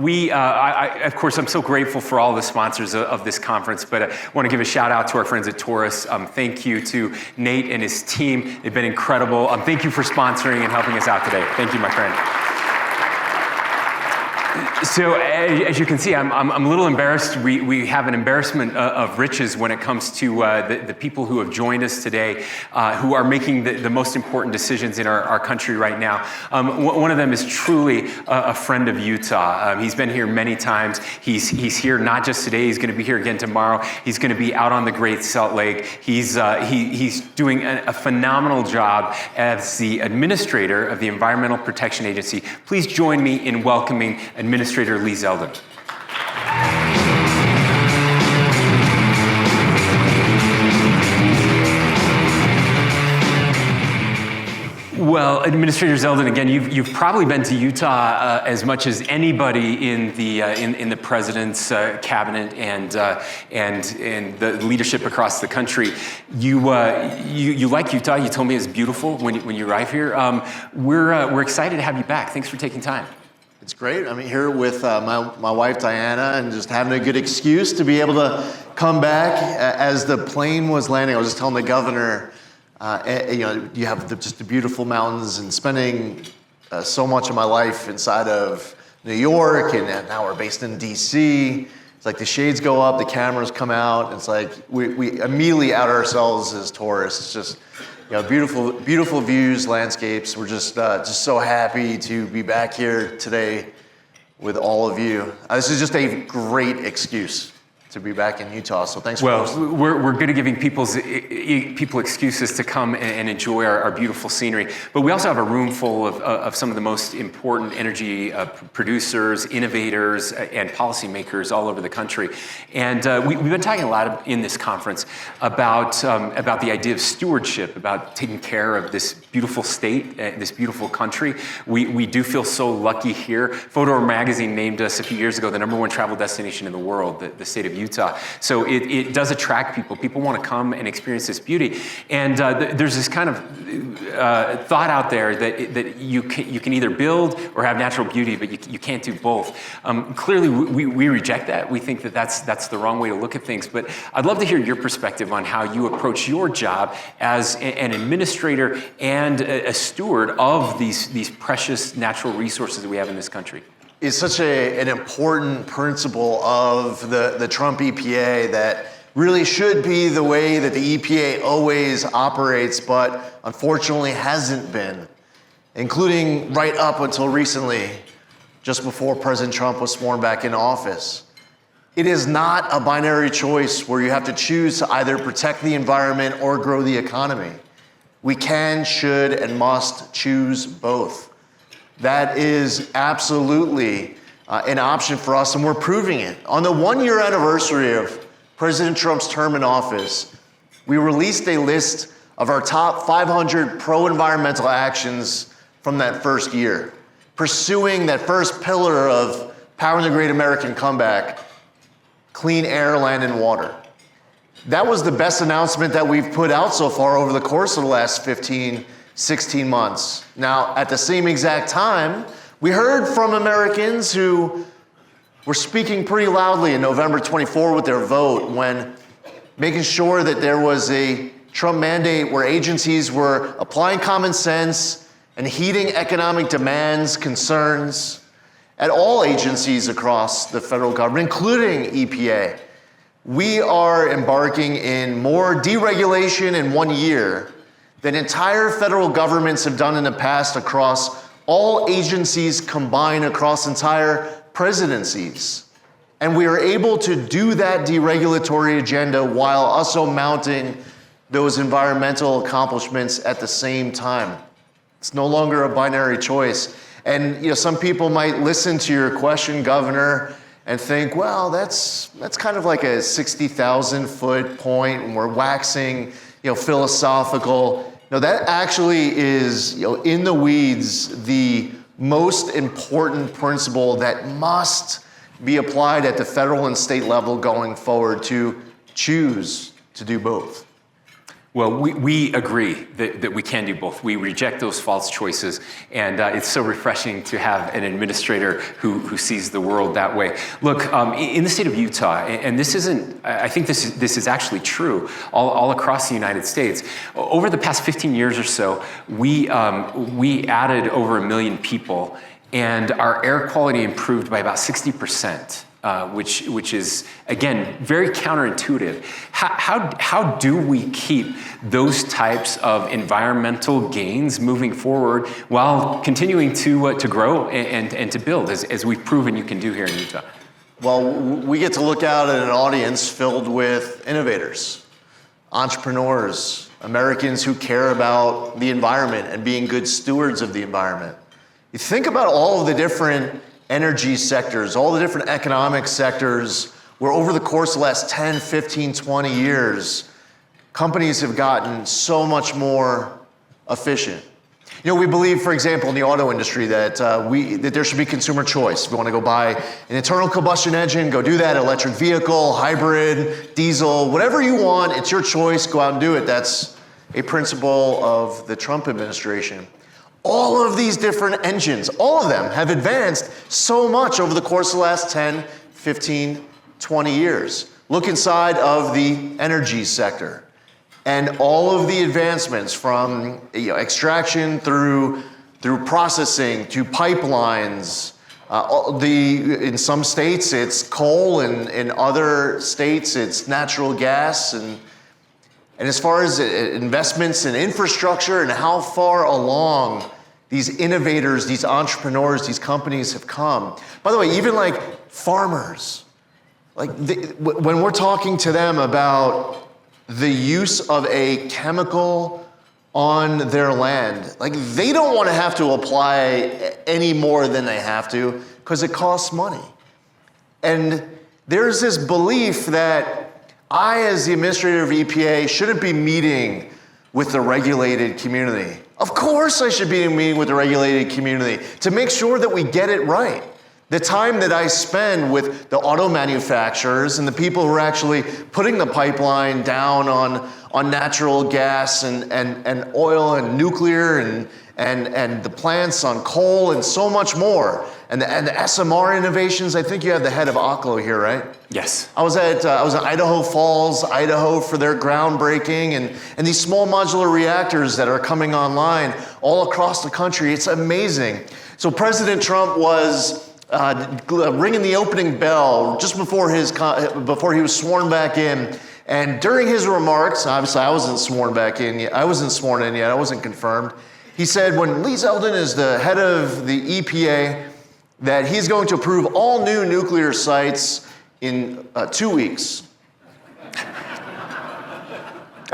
Of course, I'm so grateful for all the sponsors of this conference, but I want to give a shout out to our friends at Taurus. Thank you to Nate and his team. They've been incredible. Thank you for sponsoring and helping us out today. Thank you, my friend. So as you can see, I'm a little embarrassed. We have an embarrassment of riches when it comes to the people who have joined us today, who are making the most important decisions in our country right now. One of them is truly a friend of Utah. He's been here many times. He's here not just today. He's going to be here again tomorrow. He's going to be out on the Great Salt Lake. He's doing a phenomenal job as the administrator of the Environmental Protection Agency. Please join me in welcoming Administrator Lee Zeldin. Well, Administrator Zeldin, again, you've probably been to Utah as much as anybody in the president's cabinet and the leadership across the country. You like Utah. You told me it's beautiful when you arrive here. We're excited to have you back. Thanks for taking time. It's great. I'm here with my wife, Diana, and just having a good excuse to be able to come back. As the plane was landing, I was just telling the governor, you have just the beautiful mountains, and spending so much of my life inside of New York, and now we're based in DC. It's like the shades go up, the cameras come out. It's like we immediately out ourselves as tourists. It's just beautiful views, landscapes. We're just so happy to be back here today with all of you. This is just a great excuse to be back in Utah, so thanks for hosting. We're good at giving people excuses to come and enjoy our beautiful scenery, but we also have a room full of some of the most important energy producers, innovators, and policymakers all over the country. And we've been talking a lot in this conference about the idea of stewardship, about taking care of this beautiful state, this beautiful country. We do feel so lucky here. Photo Magazine named us a few years ago the #1 travel destination in the world, the state of Utah. So it does attract people. People want to come and experience this beauty. And there's this kind of thought out there that you can either build or have natural beauty, but you can't do both. Clearly, we reject that. We think that that's the wrong way to look at things. But I'd love to hear your perspective on how you approach your job as an administrator and a steward of these precious natural resources that we have in this country. Is such an important principle of the Trump EPA that really should be the way that the EPA always operates, but unfortunately hasn't been, including right up until recently, just before President Trump was sworn back into office. It is not a binary choice where you have to choose to either protect the environment or grow the economy. We can, should, and must choose both. That is absolutely an option for us, and we're proving it. On the 1-year anniversary of President Trump's term in office, we released a list of our top 500 pro-environmental actions from that first year, pursuing that first pillar of powering the great American comeback, clean air, land, and water. That was the best announcement that we've put out so far over the course of the last 16 months. Now, at the same exact time, we heard from Americans who were speaking pretty loudly in November 24 with their vote when making sure that there was a Trump mandate where agencies were applying common sense and heeding economic demands, concerns at all agencies across the federal government, including EPA. We are embarking in more deregulation in 1 year than entire federal governments have done in the past across all agencies combined across entire presidencies. And we are able to do that deregulatory agenda while also mounting those environmental accomplishments at the same time. It's no longer a binary choice. And some people might listen to your question, Governor, and think, well, that's kind of like a 60,000-foot point, and we're waxing, philosophical. No, that actually is, in the weeds, the most important principle that must be applied at the federal and state level going forward, to choose to do both. Well, we agree that we can do both. We reject those false choices, and it's so refreshing to have an administrator who sees the world that way. Look, in the state of Utah, and this isn't, I think this is actually true all across the United States. Over the past 15 years or so, we added over 1 million people, and our air quality improved by about 60%. Which is, again, very counterintuitive. How do we keep those types of environmental gains moving forward while continuing to grow and to build, as we've proven you can do here in Utah? Well, we get to look out at an audience filled with innovators, entrepreneurs, Americans who care about the environment and being good stewards of the environment. You think about all of the different energy sectors, all the different economic sectors where over the course of the last 10, 15, 20 years, companies have gotten so much more efficient. You know, we believe, for example, in the auto industry that there should be consumer choice. If you want to go buy an internal combustion engine, go do that, electric vehicle, hybrid, diesel, whatever you want, it's your choice, go out and do it. That's a principle of the Trump administration. All of these different engines, all of them have advanced so much over the course of the last 10, 15, 20 years. Look inside of the energy sector. And all of the advancements from extraction through processing to pipelines. In some states it's coal, and in other states it's natural gas. And as far as investments in infrastructure and how far along these innovators, these entrepreneurs, these companies have come. By the way, even like farmers, when we're talking to them about the use of a chemical on their land, they don't want to have to apply any more than they have to because it costs money. And there's this belief that I, as the administrator of EPA, shouldn't be meeting with the regulated community. Of course I should be in a meeting with the regulated community to make sure that we get it right. The time that I spend with the auto manufacturers and the people who are actually putting the pipeline down on natural gas and oil and nuclear and the plants on coal and so much more. And the SMR innovations, I think you have the head of ACLO here, right? Yes. I was at Idaho Falls, Idaho for their groundbreaking and these small modular reactors that are coming online all across the country. It's amazing. So President Trump was ringing the opening bell just before he was sworn back in. And during his remarks, obviously I wasn't sworn in yet, I wasn't confirmed. He said when Lee Zeldin is the head of the EPA, that he's going to approve all new nuclear sites in 2 weeks.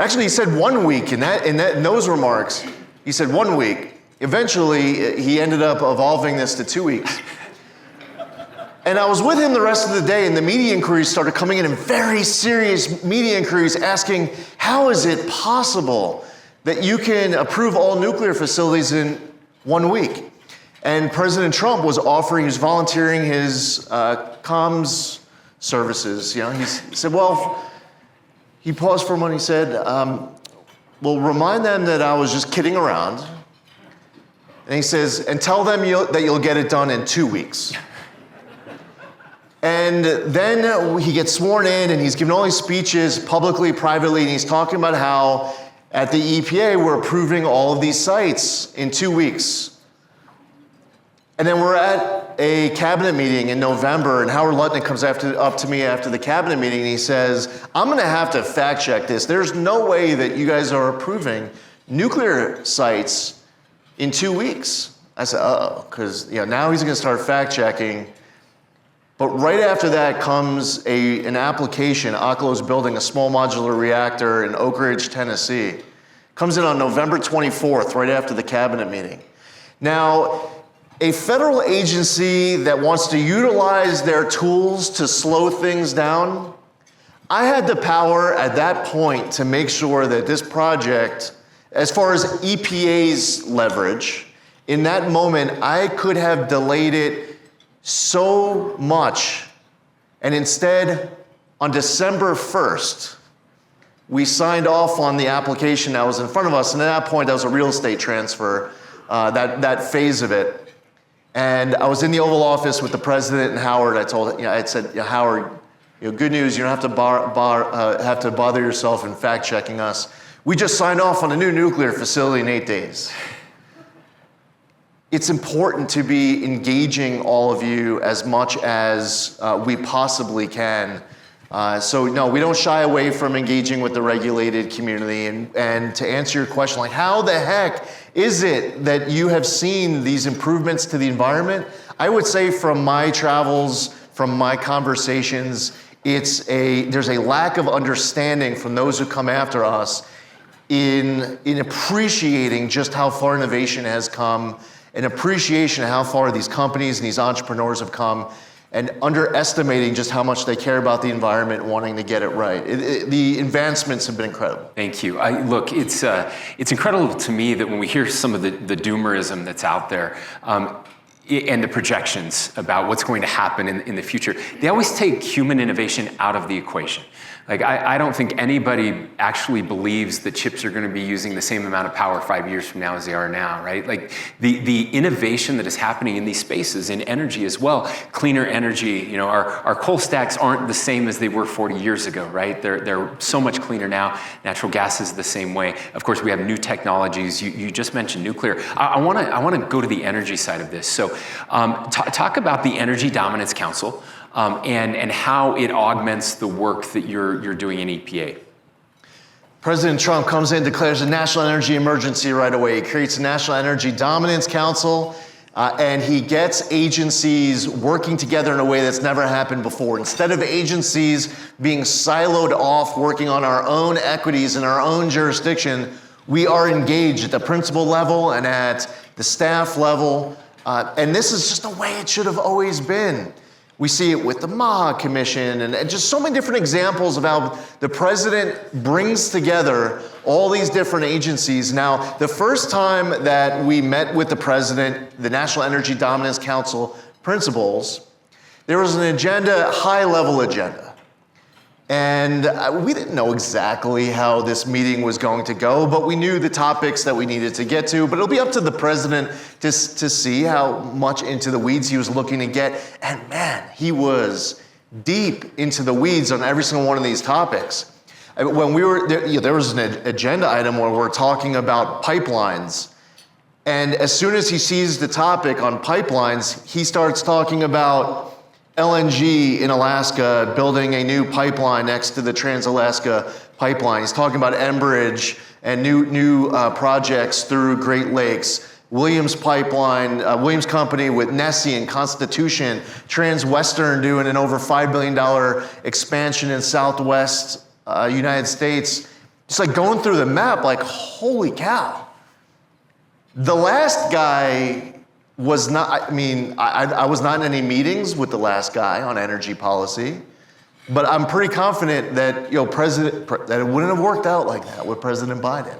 Actually, he said 1 week in those remarks. He said 1 week. Eventually, he ended up evolving this to 2 weeks. And I was with him the rest of the day, and the media inquiries started coming in, and very serious media inquiries asking, how is it possible that you can approve all nuclear facilities in 1 week? And President Trump was volunteering his comms services. He said, he paused for a moment, he said, well, remind them that I was just kidding around. And he says, and tell them that you'll get it done in 2 weeks. And then he gets sworn in, and he's giving all these speeches publicly, privately, and he's talking about how at the EPA we're approving all of these sites in 2 weeks. And then we're at a cabinet meeting in November, and Howard Lutnick comes up to me after the cabinet meeting, and he says, I'm going to have to fact check this. There's no way that you guys are approving nuclear sites in 2 weeks. I said, uh-oh, because now he's going to start fact checking. But right after that comes an application. ACLO's building a small modular reactor in Oak Ridge, Tennessee. Comes in on November 24th, right after the cabinet meeting. Now, a federal agency that wants to utilize their tools to slow things down, I had the power at that point to make sure that this project, as far as EPA's leverage, in that moment, I could have delayed it so much. And instead, on December 1st, we signed off on the application that was in front of us, and at that point, that was a real estate transfer, that phase of it. And I was in the Oval Office with the president and Howard. I said, Howard, good news, you don't have to bother yourself in fact checking us. We just signed off on a new nuclear facility in 8 days. It's important to be engaging all of you as much as we possibly can. So no, we don't shy away from engaging with the regulated community. And to answer your question, like how the heck is it that you have seen these improvements to the environment? I would say from my travels, from my conversations, there's a lack of understanding from those who come after us in appreciating just how far innovation has come, an appreciation of how far these companies and these entrepreneurs have come, and underestimating just how much they care about the environment and wanting to get it right. The advancements have been incredible. Thank you. Look, it's incredible to me that when we hear some of the doomerism that's out there, and the projections about what's going to happen in the future, they always take human innovation out of the equation. Like, I don't think anybody actually believes that chips are going to be using the same amount of power 5 years from now as they are now, right? Like, the innovation that is happening in these spaces, in energy as well, cleaner energy, our coal stacks aren't the same as they were 40 years ago, right? They're so much cleaner now. Natural gas is the same way. Of course, we have new technologies. You just mentioned nuclear. I want to go to the energy side of this. So talk about the Energy Dominance Council. And how it augments the work that you're doing in EPA. President Trump comes in, declares a national energy emergency right away. He creates a National Energy Dominance Council, and he gets agencies working together in a way that's never happened before. Instead of agencies being siloed off, working on our own equities in our own jurisdiction, we are engaged at the principal level and at the staff level. And this is just the way it should have always been. We see it with the MAHA Commission and just so many different examples of how the president brings together all these different agencies. Now, the first time that we met with the president, the National Energy Dominance Council principals, there was an agenda, high-level agenda. And we didn't know exactly how this meeting was going to go, but we knew the topics that we needed to get to. But it'll be up to the president to see how much into the weeds he was looking to get. And man, he was deep into the weeds on every single one of these topics. When we were there was an agenda item where we're talking about pipelines. And as soon as he sees the topic on pipelines, he starts talking about LNG in Alaska, building a new pipeline next to the Trans-Alaska Pipeline. He's talking about Enbridge and new projects through Great Lakes. Williams Pipeline, Williams Company with Nessie and Constitution. Transwestern doing an over $5 billion expansion in Southwest United States. Just like going through the map, like, holy cow. The last guy was not, I was not in any meetings with the last guy on energy policy, but I'm pretty confident that, that it wouldn't have worked out like that with President Biden.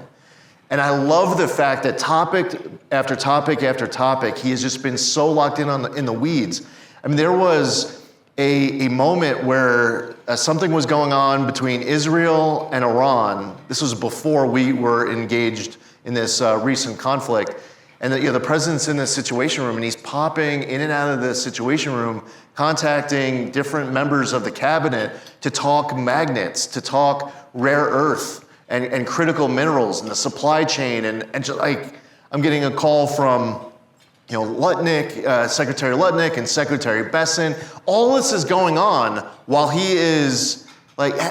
And I love the fact that topic after topic after topic, he has just been so locked in the weeds. I mean, there was a moment where something was going on between Israel and Iran. This was before we were engaged in this recent conflict. And the president's in the Situation Room, and he's popping in and out of the Situation Room, contacting different members of the cabinet to talk magnets, to talk rare earth and critical minerals and the supply chain. And just like, I'm getting a call from Lutnick, Secretary Lutnick and Secretary Besson. All this is going on while he is,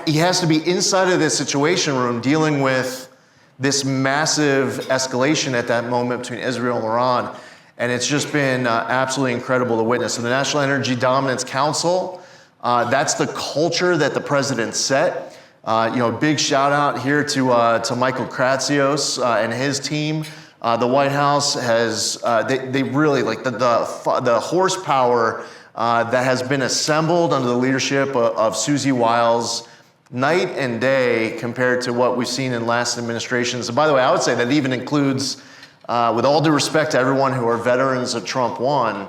he has to be inside of this Situation Room dealing with this massive escalation at that moment between Israel and Iran. And it's just been absolutely incredible to witness. So the National Energy Dominance Council, that's the culture that the president set. Big shout out here to Michael Kratsios and his team. The White House has, they really, the horsepower that has been assembled under the leadership of Susie Wiles, night and day compared to what we've seen in last administrations. And by the way, I would say that even includes, with all due respect to everyone who are veterans of Trump 1,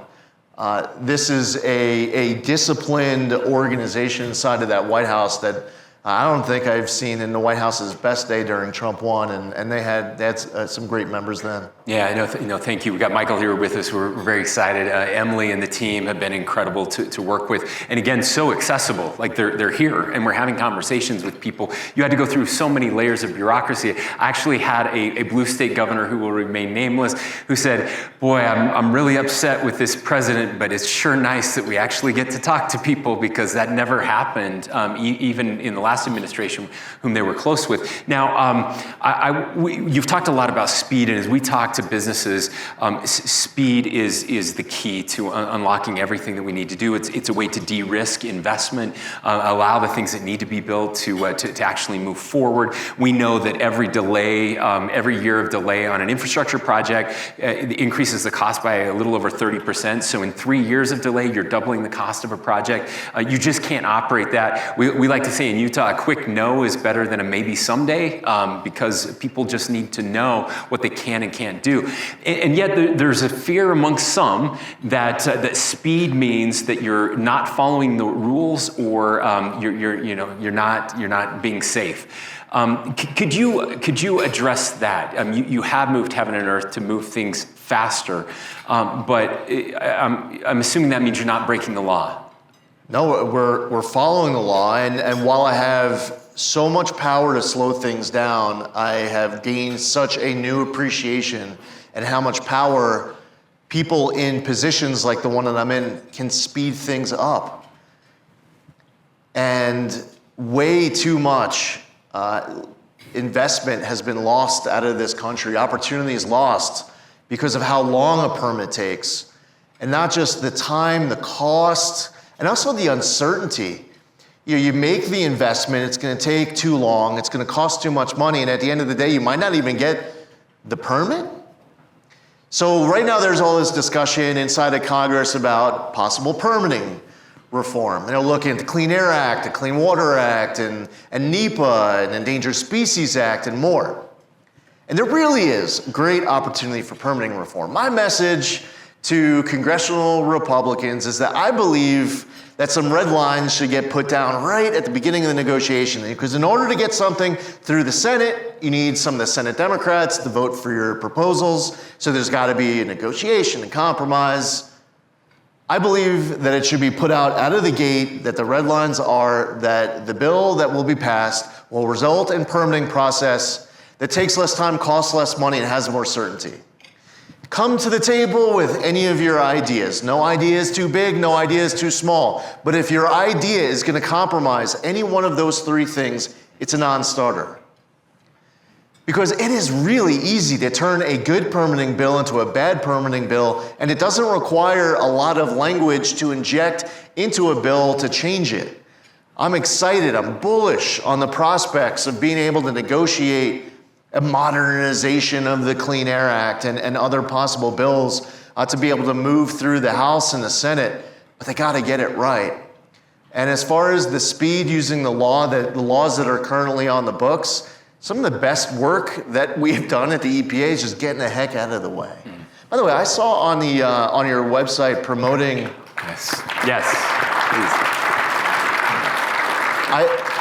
this is a disciplined organization inside of that White House that I don't think I've seen in the White House's best day during Trump 1, and they had some great members then. Yeah, I know. Thank you. We got Michael here with us. We're very excited. Emily and the team have been incredible to work with, and again, so accessible. Like they're here, and we're having conversations with people. You had to go through so many layers of bureaucracy. I actually had a blue state governor who will remain nameless, who said, "Boy, I'm really upset with this president, but it's sure nice that we actually get to talk to people because that never happened, even in the last administration, whom they were close with." Now, you've talked a lot about speed, and as we talk to businesses, speed is the key to unlocking everything that we need to do. It's a way to de-risk investment, allow the things that need to be built to actually move forward. We know that every delay, every year of delay on an infrastructure project increases the cost by a little over 30%. So in 3 years of delay, you're doubling the cost of a project. You just can't operate that. We like to say in Utah, a quick no is better than a maybe someday, because people just need to know what they can and can't do. And yet there's a fear amongst some that speed means that you're not following the rules, or you're not being safe. Could you address that? You have moved heaven and earth to move things faster, but I'm assuming that means you're not breaking the law. No, we're following the law, and while I have so much power to slow things down, I have gained such a new appreciation and how much power people in positions like the one that I'm in can speed things up. And way too much investment has been lost out of this country, opportunities lost because of how long a permit takes. And not just the time, the cost, and also the uncertainty. You make the investment, it's going to take too long, it's going to cost too much money, and at the end of the day, you might not even get the permit. So right now there's all this discussion inside of Congress about possible permitting reform. They're looking at the Clean Air Act, the Clean Water Act, and NEPA, and Endangered Species Act, and more. And there really is great opportunity for permitting reform. My message to congressional Republicans is that I believe that some red lines should get put down right at the beginning of the negotiation. Because in order to get something through the Senate, you need some of the Senate Democrats to vote for your proposals. So there's got to be a negotiation and compromise. I believe that it should be put out of the gate that the red lines are that the bill that will be passed will result in permitting process that takes less time, costs less money, and has more certainty. Come to the table with any of your ideas. No idea is too big, no idea is too small. But if your idea is going to compromise any one of those three things, it's a non-starter. Because it is really easy to turn a good permitting bill into a bad permitting bill, and it doesn't require a lot of language to inject into a bill to change it. I'm excited, I'm bullish on the prospects of being able to negotiate a modernization of the Clean Air Act and other possible bills to be able to move through the House and the Senate, but they gotta get it right. And as far as the speed using the laws that are currently on the books, some of the best work that we've done at the EPA is just getting the heck out of the way. By the way, I saw on your website promoting. Yes, please.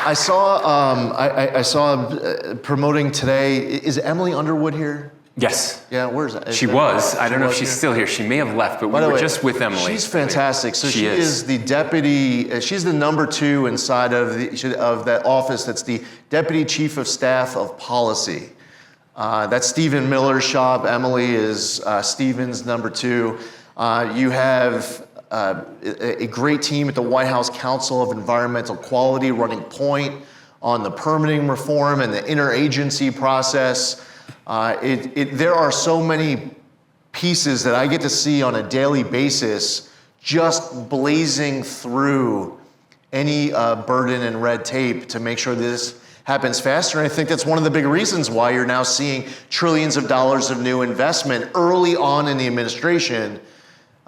I saw promoting today. Is Emily Underwood here? Yes. Yeah, where's that? She was. I don't know if she's still here. She may have left, but we were just with Emily. She's fantastic. So she is the deputy. She's the number 2 inside of that office. That's the deputy chief of staff of policy. That's Stephen Miller's shop. Emily is Stephen's number 2. You have a great team at the White House Council of Environmental Quality running point on the permitting reform and the interagency process. There are so many pieces that I get to see on a daily basis just blazing through any burden and red tape to make sure this happens faster. And I think that's one of the big reasons why you're now seeing trillions of dollars of new investment early on in the administration,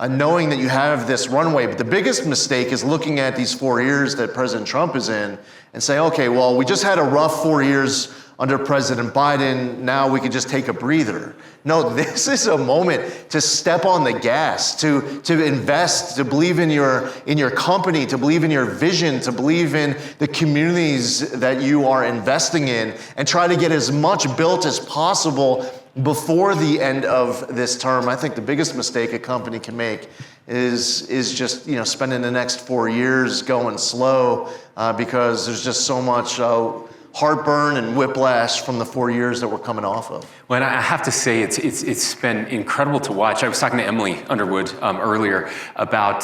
knowing that you have this runway. But the biggest mistake is looking at these 4 years that President Trump is in and say, okay, well, we just had a rough 4 years under President Biden, now we could just take a breather. No, this is a moment to step on the gas, to invest, to believe in your company, to believe in your vision, to believe in the communities that you are investing in, and try to get as much built as possible before the end of this term. I think the biggest mistake a company can make is just spending the next 4 years going slow because there's just so much heartburn and whiplash from the 4 years that we're coming off of. Well, and I have to say, it's been incredible to watch. I was talking to Emily Underwood earlier about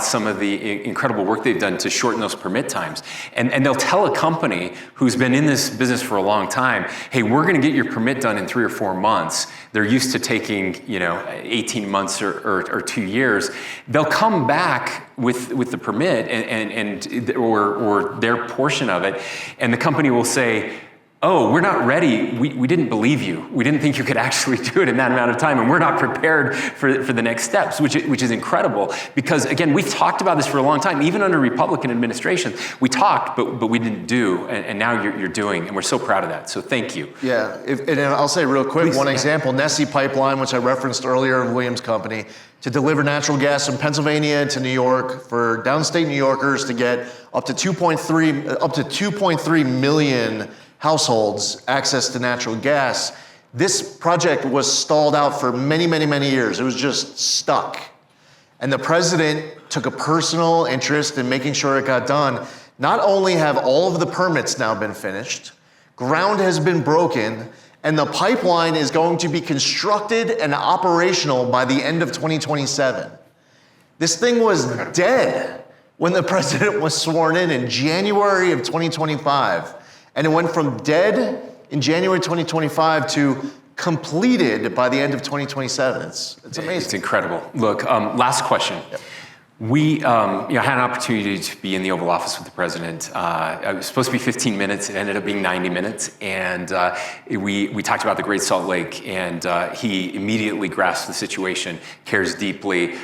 some of the incredible work they've done to shorten those permit times. And they'll tell a company who's been in this business for a long time, hey, we're going to get your permit done in 3 or 4 months. They're used to taking 18 months or 2 years. They'll come back with the permit or their portion of it, and the company will say, oh, we're not ready. We didn't believe you. We didn't think you could actually do it in that amount of time, and we're not prepared for the next steps, which is incredible. Because again, we've talked about this for a long time, even under Republican administrations. We talked, but we didn't do, and now you're doing, and we're so proud of that. So thank you. Yeah, and I'll say real quick, one example, Nessie Pipeline, which I referenced earlier, Williams Company, to deliver natural gas from Pennsylvania to New York for downstate New Yorkers to get up to 2.3 million households access to natural gas. This project was stalled out for many, many, many years. It was just stuck. And the president took a personal interest in making sure it got done. Not only have all of the permits now been finished, ground has been broken, and the pipeline is going to be constructed and operational by the end of 2027. This thing was dead when the president was sworn in January of 2025. And it went from dead in January 2025 to completed by the end of 2027 It's amazing. It's incredible. Look, last question. Yep. We had an opportunity to be in the Oval Office with the president. It was supposed to be 15 minutes. It ended up being 90 minutes. And we talked about the Great Salt Lake, and he immediately grasped the situation, cares deeply,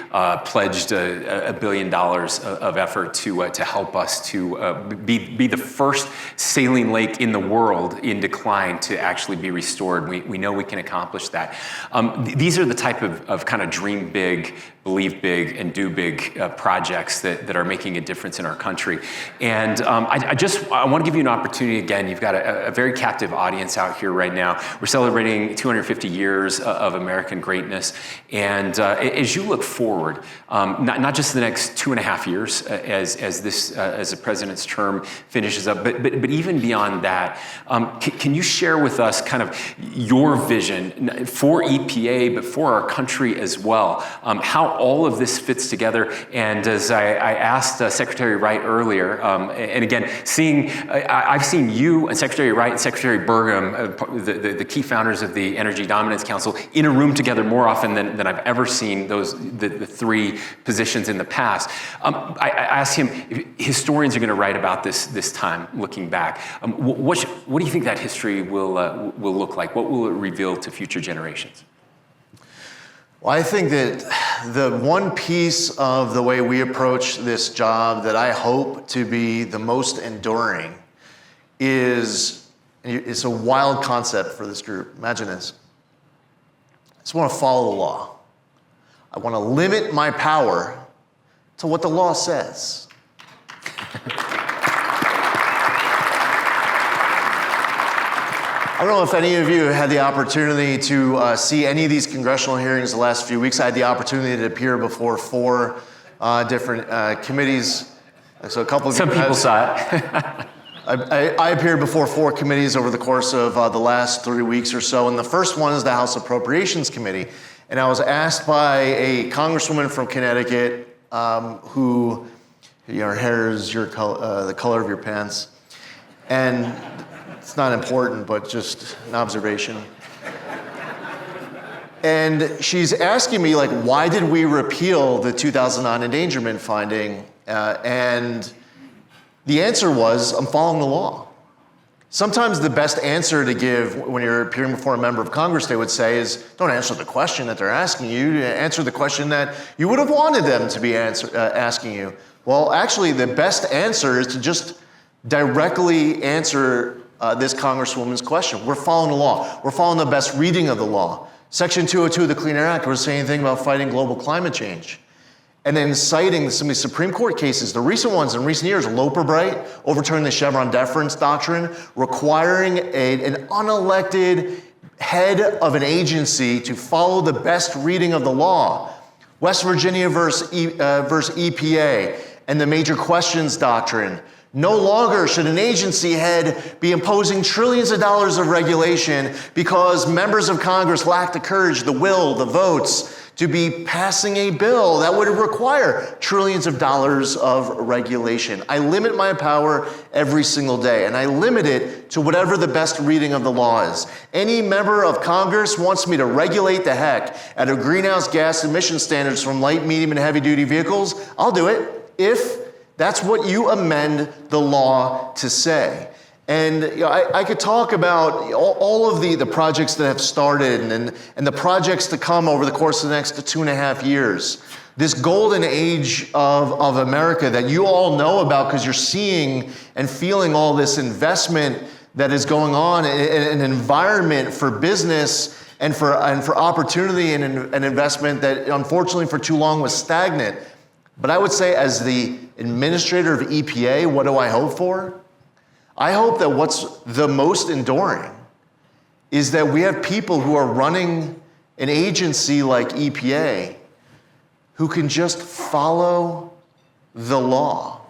pledged $1 billion of effort to help us to be the first saline lake in the world in decline to actually be restored. We know we can accomplish that. These are the type of kind of dream big, believe big, and do big projects that are making a difference in our country. And I want to give you an opportunity again. You've got a very captive audience out here right now. We're celebrating 250 years of American greatness. And as you look forward, not just the next 2.5 years as the president's term finishes up, but even beyond that, can you share with us kind of your vision for EPA, but for our country as well? How all of this fits together. And as I asked Secretary Wright earlier, and again, I've seen you and Secretary Wright and Secretary Burgum, the key founders of the Energy Dominance Council, in a room together more often than I've ever seen the three positions in the past. I asked him, historians are going to write about this time, looking back. What do you think that history will look like? What will it reveal to future generations? Well, I think that the one piece of the way we approach this job that I hope to be the most enduring is, it's a wild concept for this group. Imagine this. I just want to follow the law. I want to limit my power to what the law says. I don't know if any of you had the opportunity to see any of these congressional hearings the last few weeks. I had the opportunity to appear before 4 different committees. So a couple of some people saw it. I appeared before 4 committees over the course of the last 3 weeks or so, and the first one is the House Appropriations Committee. And I was asked by a congresswoman from Connecticut who, her hair is the color of your pants, and it's not important, but just an observation. And she's asking me, like, why did we repeal the 2009 endangerment finding? And the answer was, I'm following the law. Sometimes the best answer to give when you're appearing before a member of Congress, they would say, is don't answer the question that they're asking you, answer the question that you would have wanted them to be asking you. Well, actually, the best answer is to just directly answer this Congresswoman's question. We're following the law. We're following the best reading of the law. Section 202 of the Clean Air Act was saying anything about fighting global climate change. And then citing some of the Supreme Court cases, the recent ones in recent years, Loper-Bright, overturning the Chevron deference doctrine, requiring an unelected head of an agency to follow the best reading of the law. West Virginia versus EPA and the major questions doctrine. No longer should an agency head be imposing trillions of dollars of regulation because members of Congress lack the courage, the will, the votes to be passing a bill that would require trillions of dollars of regulation. I limit my power every single day, and I limit it to whatever the best reading of the law is. Any member of Congress wants me to regulate the heck out of greenhouse gas emission standards from light, medium, and heavy-duty vehicles, I'll do it if that's what you amend the law to say. And I could talk about all of the projects that have started and the projects to come over the course of the next 2.5 years. This golden age of America that you all know about because you're seeing and feeling all this investment that is going on in an environment for business and for opportunity and investment that unfortunately for too long was stagnant. But I would say as the administrator of EPA, what do I hope for? I hope that what's the most enduring is that we have people who are running an agency like EPA who can just follow the law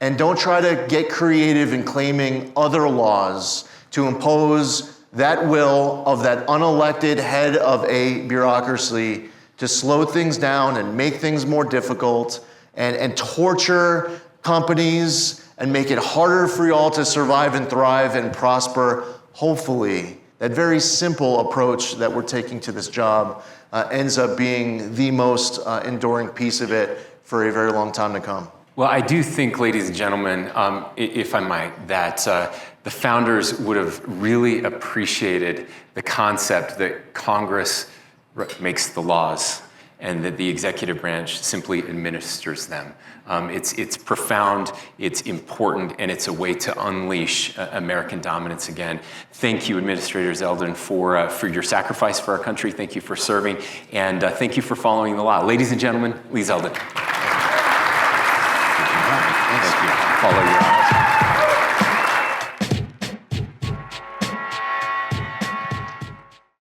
and don't try to get creative in claiming other laws to impose that will of that unelected head of a bureaucracy to slow things down and make things more difficult and torture companies and make it harder for you all to survive and thrive and prosper. Hopefully, that very simple approach that we're taking to this job ends up being the most enduring piece of it for a very long time to come. Well, I do think, ladies and gentlemen, if I might, that the founders would have really appreciated the concept that Congress makes the laws and that the executive branch simply administers them. It's profound, it's important, and it's a way to unleash American dominance again. Thank you, Administrator Zeldin, for your sacrifice for our country. Thank you for serving, and thank you for following the law. Ladies and gentlemen, Lee Zeldin. Thank you. Follow your eyes.